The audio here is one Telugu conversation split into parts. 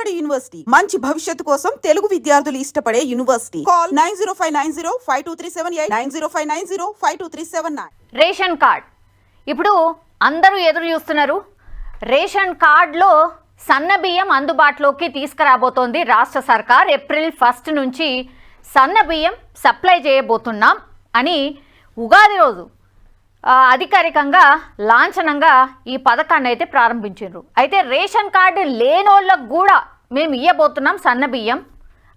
నాడు యూనివర్సిటీ మంచి భవిష్యత్తు కోసం తెలుగు విద్యార్థులు ఇష్టపడే యూనివర్సిటీ. కాల్ 9059052378 9059052379. రేషన్ కార్డ్ ఇప్పుడు అందరూ ఎదురు చూస్తున్నారు. రేషన్ కార్డులో సన్న బియ్యం అందుబాటులోకి తీసుకురాబోతోంది రాష్ట్ర సర్కార్. ఏప్రిల్ 1 నుంచి సన్న బియ్యం సప్లై చేయబోతున్నాం అని ఉగాది రోజు అధికారికంగా లాంఛనంగా ఈ పథకాన్ని అయితే ప్రారంభించారు. అయితే రేషన్ కార్డు లేనోళ్ళకు కూడా మేము ఇవ్వబోతున్నాం సన్న బియ్యం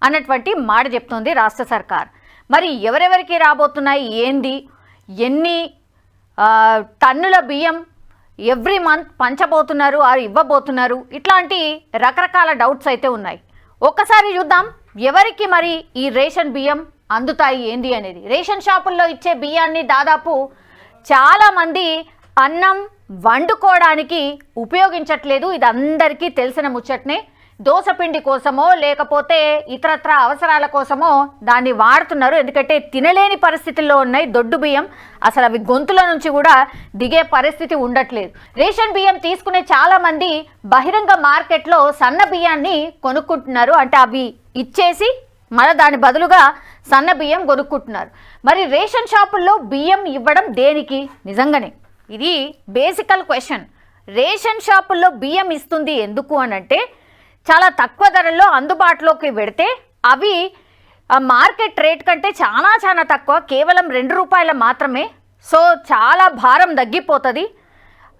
అన్నటువంటి మాట చెప్తోంది రాష్ట్ర సర్కార్. మరి ఎవరెవరికి రాబోతున్నాయి, ఏంది, ఎన్ని టన్నుల బియ్యం ఎవ్రీ మంత్ పంచబోతున్నారు ఆరు ఇవ్వబోతున్నారు, ఇట్లాంటి రకరకాల డౌట్స్ అయితే ఉన్నాయి. ఒక్కసారి చూద్దాం ఎవరికి మరి ఈ రేషన్ బియ్యం అందుతాయి ఏంది అనేది. రేషన్ షాపుల్లో ఇచ్చే బియ్యాన్ని దాదాపు చాలామంది అన్నం వండుకోవడానికి ఉపయోగించట్లేదు. ఇది అందరికీ తెలిసిన ముచ్చట్నే. దోసపిండి కోసమో లేకపోతే ఇతరత్ర అవసరాల కోసమో దాన్ని వాడుతున్నారు. ఎందుకంటే తినలేని పరిస్థితుల్లో ఉన్నాయి దొడ్డు బియ్యం. అసలు అవి గొంతుల నుంచి కూడా దిగే పరిస్థితి ఉండట్లేదు. రేషన్ బియ్యం తీసుకునే చాలామంది బహిరంగ మార్కెట్లో సన్న బియ్యాన్ని కొనుక్కుంటున్నారు. అంటే అవి ఇచ్చేసి మళ్ళీ దాని బదులుగా సన్న బియ్యం కొనుక్కుంటున్నారు. మరి రేషన్ షాపుల్లో బియ్యం ఇవ్వడం దేనికి? నిజంగానే ఇది బేసికల్ క్వశ్చన్. రేషన్ షాపుల్లో బియ్యం ఇస్తుంది ఎందుకు అని అంటే చాలా తక్కువ ధరల్లో అందుబాటులోకి పెడితే అవి మార్కెట్ రేట్ కంటే చాలా తక్కువ, కేవలం 2 రూపాయలు మాత్రమే. సో చాలా భారం తగ్గిపోతుంది.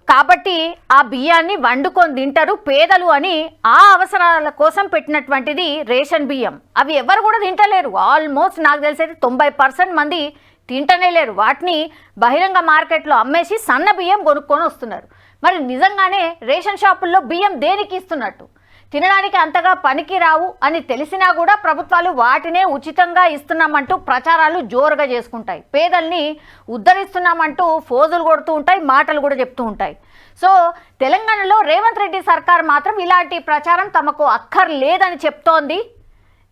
కాబట్టి ఆ బియ్యాన్ని వండుకొని తింటారు పేదలు అని ఆ అవసరాల కోసం పెట్టినటువంటిది రేషన్ బియ్యం. అవి ఎవరు కూడా తింటలేరు. ఆల్మోస్ట్ నాకు తెలిసేది 90% మంది తింటనే లేరు. వాటిని బహిరంగ మార్కెట్లో అమ్మేసి సన్న బియ్యం కొనుక్కొని వస్తున్నారు. మరి నిజంగానే రేషన్ షాపుల్లో బియ్యం దేనికి ఇస్తున్నట్టు? తినడానికి అంతగా పనికి రావు అని తెలిసినా కూడా ప్రభుత్వాలు వాటినే ఉచితంగా ఇస్తున్నామంటూ ప్రచారాలు జోరుగా చేసుకుంటాయి. పేదల్ని ఉద్ధరిస్తున్నామంటూ ఫోజులు కొడుతూ ఉంటాయి, మాటలు కూడా చెప్తూ ఉంటాయి. సో తెలంగాణలో రేవంత్ రెడ్డి సర్కార్ మాత్రం ఇలాంటి ప్రచారం తమకు అక్కర్లేదని చెప్తోంది.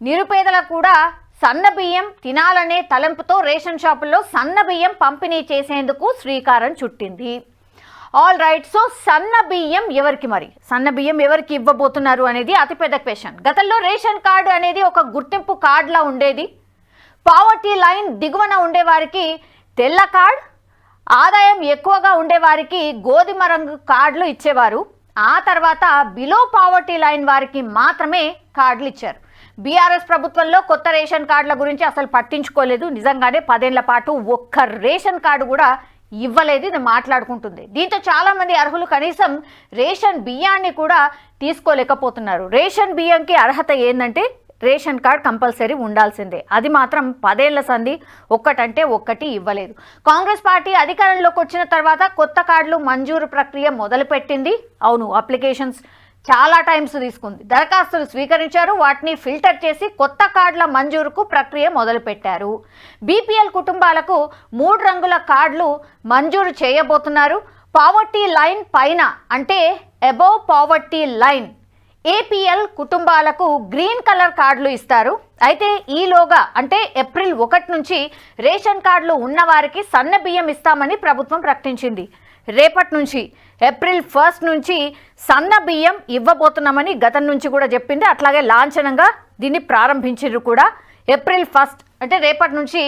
నిరుపేదలకు కూడా సన్న బియ్యం తినాలనే తలంపుతో రేషన్ షాపుల్లో సన్న బియ్యం పంపిణీ చేసేందుకు శ్రీకారం చుట్టింది. All right. సో సన్న బియ్యం ఎవరికి, మరి సన్న బియ్యం ఎవరికి ఇవ్వబోతున్నారు అనేది అతిపెద్ద క్వశ్చన్. గతంలో రేషన్ కార్డు అనేది ఒక గుర్తింపు కార్డులా ఉండేది. పావర్టీ లైన్ దిగువన ఉండేవారికి తెల్ల కార్డ్, ఆదాయం ఎక్కువగా ఉండేవారికి గోధుమ రంగు కార్డులు ఇచ్చేవారు. ఆ తర్వాత బిలో పావర్టీ లైన్ వారికి మాత్రమే కార్డులు ఇచ్చారు. బీఆర్ఎస్ ప్రభుత్వంలో కొత్త రేషన్ కార్డుల గురించి అసలు పట్టించుకోలేదు. నిజంగానే 10 ఏళ్ల పాటు ఒక్క రేషన్ కార్డు కూడా ఇవ్వలేదు. ఇది మాట్లాడుకుంటుంది. దీంతో చాలామంది అర్హులు కనీసం రేషన్ బియ్యాన్ని కూడా తీసుకోలేకపోతున్నారు. రేషన్ బియ్యంకి అర్హత ఏంటంటే రేషన్ కార్డ్ కంపల్సరీ ఉండాల్సిందే. అది మాత్రం 10 ఏళ్ల సంధి ఒక్కటంటే ఒక్కటి ఇవ్వలేదు. కాంగ్రెస్ పార్టీ అధికారంలోకి వచ్చిన తర్వాత కొత్త కార్డులు మంజూరు ప్రక్రియ మొదలుపెట్టింది. అవును, అప్లికేషన్స్ చాలా టైమ్స్ తీసుకుంది. దరఖాస్తులు స్వీకరించారు, వాటిని ఫిల్టర్ చేసి కొత్త కార్డుల మంజూరుకు ప్రక్రియ మొదలుపెట్టారు. బీపీఎల్ కుటుంబాలకు 3 రంగుల కార్డులు మంజూరు చేయబోతున్నారు. పావర్టీ లైన్ పైన అంటే అబోవ్ పావర్టీ లైన్ ఏపీఎల్ కుటుంబాలకు గ్రీన్ కలర్ కార్డులు ఇస్తారు. అయితే ఈలోగా అంటే ఏప్రిల్ 1 నుంచి రేషన్ కార్డులు ఉన్నవారికి సన్న బియ్యం ఇస్తామని ప్రభుత్వం ప్రకటించింది. రేపటి నుంచి ఏప్రిల్ 1 నుంచి సన్న బియ్యం ఇవ్వబోతున్నామని గతం నుంచి కూడా చెప్పింది. అట్లాగే లాంఛనంగా దీన్ని ప్రారంభించారు కూడా. ఏప్రిల్ 1 అంటే రేపటి నుంచి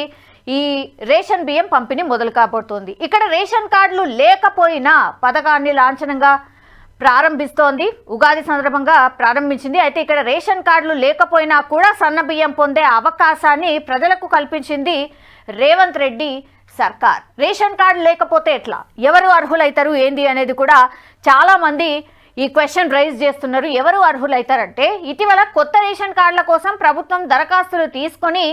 ఈ రేషన్ బియ్యం పంపిణీ మొదలు కాబోతోంది. ఇక్కడ రేషన్ కార్డులు లేకపోయినా పథకాన్ని లాంఛనంగా ప్రారంభిస్తోంది. ఉగాది సందర్భంగా ప్రారంభించింది. అయితే ఇక్కడ రేషన్ కార్డులు లేకపోయినా కూడా సన్న బియ్యం పొందే అవకాశాన్ని ప్రజలకు కల్పించింది రేవంత్ రెడ్డి సర్కార్. రేషన్ కార్డు లేకపోతే ఎట్లా, ఎవరు అర్హులైతారు ఏంది అనేది కూడా చాలామంది ఈ క్వశ్చన్ రైజ్ చేస్తున్నారు. ఎవరు అర్హులైతారంటే ఇటీవల కొత్త రేషన్ కార్డుల కోసం ప్రభుత్వం దరఖాస్తులు తీసుకొని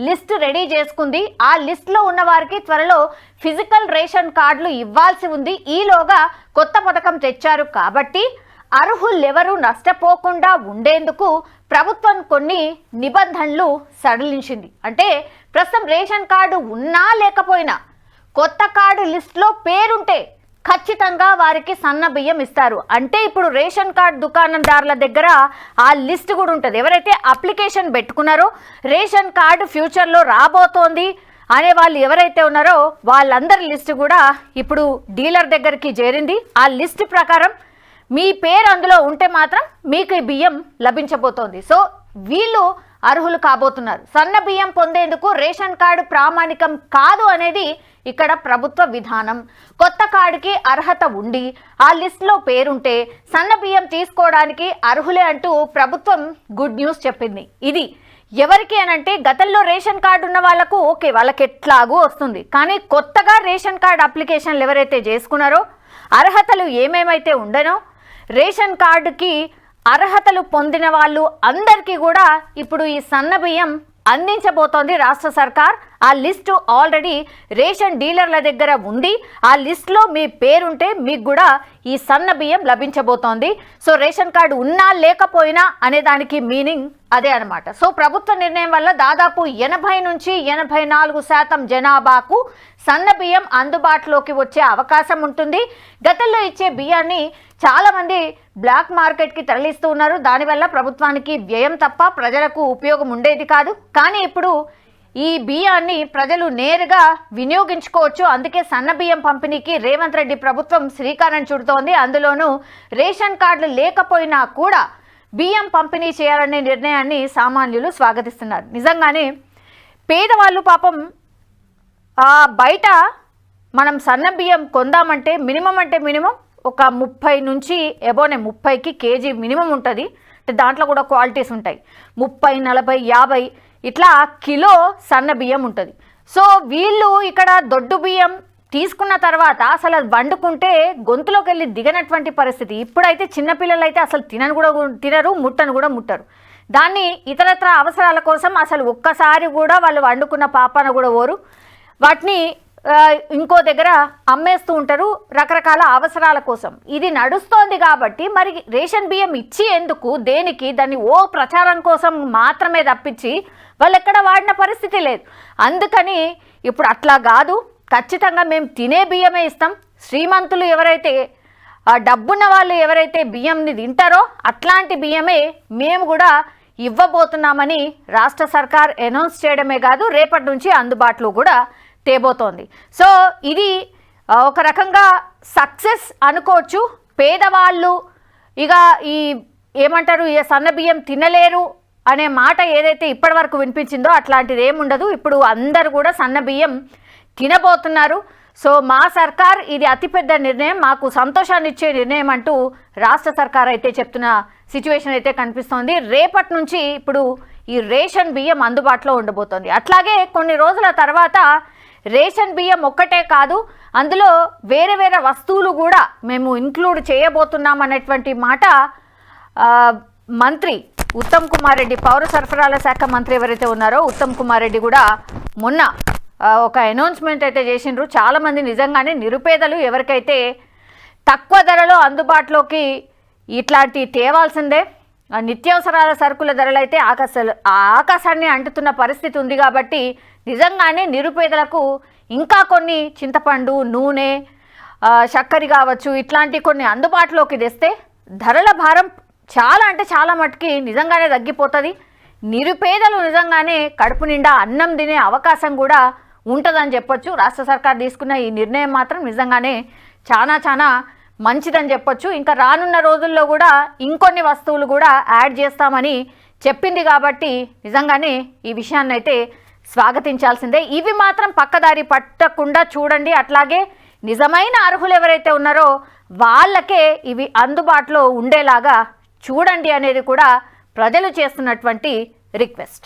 లిస్ట్ రెడీ చేసుకుంది. ఆ లిస్టులో ఉన్న వారికి త్వరలో ఫిజికల్ రేషన్ కార్డులు ఇవ్వాల్సి ఉంది. ఈలోగా కొత్త పథకం తెచ్చారు కాబట్టి అర్హులెవరూ నష్టపోకుండా ఉండేందుకు ప్రభుత్వం కొన్ని నిబంధనలు సడలించింది. అంటే ప్రస్తుతం రేషన్ కార్డు ఉన్నా లేకపోయినా కొత్త కార్డు లిస్టులో పేరుంటే ఖచ్చితంగా వారికి సన్న బియ్యం ఇస్తారు. అంటే ఇప్పుడు రేషన్ కార్డు దుకాణదారుల దగ్గర ఆ లిస్ట్ కూడా ఉంటుంది. ఎవరైతే అప్లికేషన్ పెట్టుకున్నారో రేషన్ కార్డు ఫ్యూచర్లో రాబోతోంది అనే వాళ్ళు ఎవరైతే ఉన్నారో వాళ్ళందరి లిస్టు కూడా ఇప్పుడు డీలర్ దగ్గరికి చేరింది. ఆ లిస్ట్ ప్రకారం మీ పేరు అందులో ఉంటే మాత్రం మీకు ఈ బియ్యం లభించబోతోంది. సో వీళ్ళు అర్హులు కాబోతున్నారు. సన్న బియ్యం పొందేందుకు రేషన్ కార్డు ప్రామాణికం కాదు అనేది ఇక్కడ ప్రభుత్వ విధానం. కొత్త కార్డుకి అర్హత ఉండి ఆ లిస్టులో పేరుంటే సన్న బియ్యం తీసుకోవడానికి అర్హులే అంటూ ప్రభుత్వం గుడ్ న్యూస్ చెప్పింది. ఇది ఎవరికి అనంటే గతంలో రేషన్ కార్డు ఉన్న వాళ్ళకు ఓకే, వాళ్ళకి ఎట్లాగూ వస్తుంది. కానీ కొత్తగా రేషన్ కార్డు అప్లికేషన్లు ఎవరైతే చేసుకున్నారో, అర్హతలు ఏమేమైతే ఉండనో, రేషన్ కార్డుకి అర్హతలు పొందిన వాళ్ళు అందరికీ కూడా ఇప్పుడు ఈ సన్న బియ్యం అందించబోతోంది రాష్ట్ర సర్కార్. ఆ లిస్టు ఆల్రెడీ రేషన్ డీలర్ల దగ్గర ఉంది. ఆ లిస్టులో మీ పేరుంటే మీకు కూడా ఈ సన్న బియ్యం లభించబోతోంది. సో రేషన్ కార్డు ఉన్నా లేకపోయినా అనే దానికి మీనింగ్ అదే అనమాట. సో ప్రభుత్వ నిర్ణయం వల్ల దాదాపు 80 నుంచి 84% జనాభాకు సన్న బియ్యం అందుబాటులోకి వచ్చే అవకాశం ఉంటుంది. గతంలో ఇచ్చే బియ్యాన్ని చాలామంది బ్లాక్ మార్కెట్కి తరలిస్తూ ఉన్నారు. దానివల్ల ప్రభుత్వానికి వ్యయం తప్ప ప్రజలకు ఉపయోగం ఉండేది కాదు. కానీ ఇప్పుడు ఈ బియ్యాన్ని ప్రజలు నేరుగా వినియోగించుకోవచ్చు. అందుకే సన్న బియ్యం పంపిణీకి రేవంత్ రెడ్డి ప్రభుత్వం శ్రీకారం చుడుతోంది. అందులోనూ రేషన్ కార్డులు లేకపోయినా కూడా బియ్యం పంపిణీ చేయాలనే నిర్ణయాన్ని సామాన్యులు స్వాగతిస్తున్నారు. నిజంగానే పేదవాళ్ళు పాపం బయట మనం సన్న బియ్యం కొందామంటే మినిమం ఒక 30 నుంచి ఎబోనే 30కి కేజీ మినిమం ఉంటుంది. అంటే దాంట్లో కూడా క్వాలిటీస్ ఉంటాయి. 30, 40, 50 ఇట్లా కిలో సన్న బియ్యం ఉంటుంది. సో వీళ్ళు ఇక్కడ దొడ్డు బియ్యం తీసుకున్న తర్వాత అసలు అది వండుకుంటే గొంతులోకి వెళ్ళి దిగనటువంటి పరిస్థితి. ఇప్పుడైతే చిన్నపిల్లలు అయితే అసలు తినరు, ముట్టను కూడా ముట్టరు. దాన్ని ఇతరత్ర అవసరాల కోసం అసలు ఒక్కసారి కూడా వాళ్ళు వండుకున్న పాపన కూడా ఓరు. వాటిని ఇంకో దగ్గర అమ్మేస్తూ ఉంటారు రకరకాల అవసరాల కోసం. ఇది నడుస్తోంది కాబట్టి మరి రేషన్ బియ్యం ఇచ్చి ఎందుకు, దేనికి? దాన్ని ప్రచారం కోసం మాత్రమే తప్పించి వాళ్ళు ఎక్కడ వాడిన పరిస్థితి లేదు. అందుకని ఇప్పుడు అట్లా కాదు, ఖచ్చితంగా మేము తినే బియ్యమే ఇస్తాం. శ్రీమంతులు ఎవరైతే డబ్బున్న వాళ్ళు ఎవరైతే బియ్యంని తింటారో అట్లాంటి బియ్యమే మేము కూడా ఇవ్వబోతున్నామని రాష్ట్ర సర్కార్ అనౌన్స్ చేయడమే కాదు, రేపటి నుంచి అందుబాటులో కూడా తేబోతోంది. సో ఇది ఒక రకంగా సక్సెస్ అనుకోవచ్చు. పేదవాళ్ళు ఇక ఈ ఏమంటారు, ఈ సన్న బియ్యం తినలేరు అనే మాట ఏదైతే ఇప్పటి వరకు వినిపించిందో అట్లాంటిది ఏముండదు. ఇప్పుడు అందరు కూడా సన్న బియ్యం తినబోతున్నారు. సో మా సర్కార్ ఇది అతిపెద్ద నిర్ణయం, మాకు సంతోషాన్ని ఇచ్చే నిర్ణయం అంటూ రాష్ట్ర సర్కార్ అయితే చెప్తున్న సిచ్యువేషన్ అయితే కనిపిస్తోంది. రేపటి నుంచి ఇప్పుడు ఈ రేషన్ బియ్యం అందుబాటులో ఉండబోతోంది. అట్లాగే కొన్ని రోజుల తర్వాత రేషన్ బియ్యం ఒక్కటే కాదు, అందులో వేరే వేరే వస్తువులు కూడా మేము ఇంక్లూడ్ చేయబోతున్నాం అనేటువంటి మాట మంత్రి ఉత్తమ్ కుమార్ రెడ్డి, పౌర సరఫరాల శాఖ మంత్రి ఎవరైతే ఉన్నారో ఉత్తమ్ కుమార్ రెడ్డి కూడా మొన్న ఒక అనౌన్స్మెంట్ అయితే చేసిండ్రు. చాలామంది నిజంగానే నిరుపేదలు ఎవరికైతే తక్కువ ధరలో అందుబాటులోకి ఇట్లాంటి తేవాల్సిందే. నిత్యావసరాల సరుకుల ధరలు అయితే ఆకాశాన్ని అంటుతున్న పరిస్థితి ఉంది. కాబట్టి నిజంగానే నిరుపేదలకు ఇంకా కొన్ని చింతపండు, నూనె, చక్కెర కావచ్చు ఇట్లాంటి కొన్ని అందుబాటులోకి తెస్తే ధరల భారం చాలా అంటే చాలా మటుకి నిజంగానే తగ్గిపోతుంది. నిరుపేదలు నిజంగానే కడుపు నిండా అన్నం తినే అవకాశం కూడా ఉంటుందని చెప్పొచ్చు. రాష్ట్ర సర్కార్ తీసుకున్న ఈ నిర్ణయం మాత్రం నిజంగానే చాలా మంచిదని చెప్పొచ్చు. ఇంకా రానున్న రోజుల్లో కూడా ఇంకొన్ని వస్తువులు కూడా యాడ్ చేస్తామని చెప్పింది. కాబట్టి నిజంగానే ఈ విషయాన్ని అయితే స్వాగతించాల్సిందే. ఇవి మాత్రం పక్కదారి పట్టకుండా చూడండి. అట్లాగే నిజమైన అర్హులు ఎవరైతే ఉన్నారో వాళ్ళకే ఇవి అందుబాటులో ఉండేలాగా చూడండి అనేది కూడా ప్రజలు చేస్తున్నటువంటి రిక్వెస్ట్.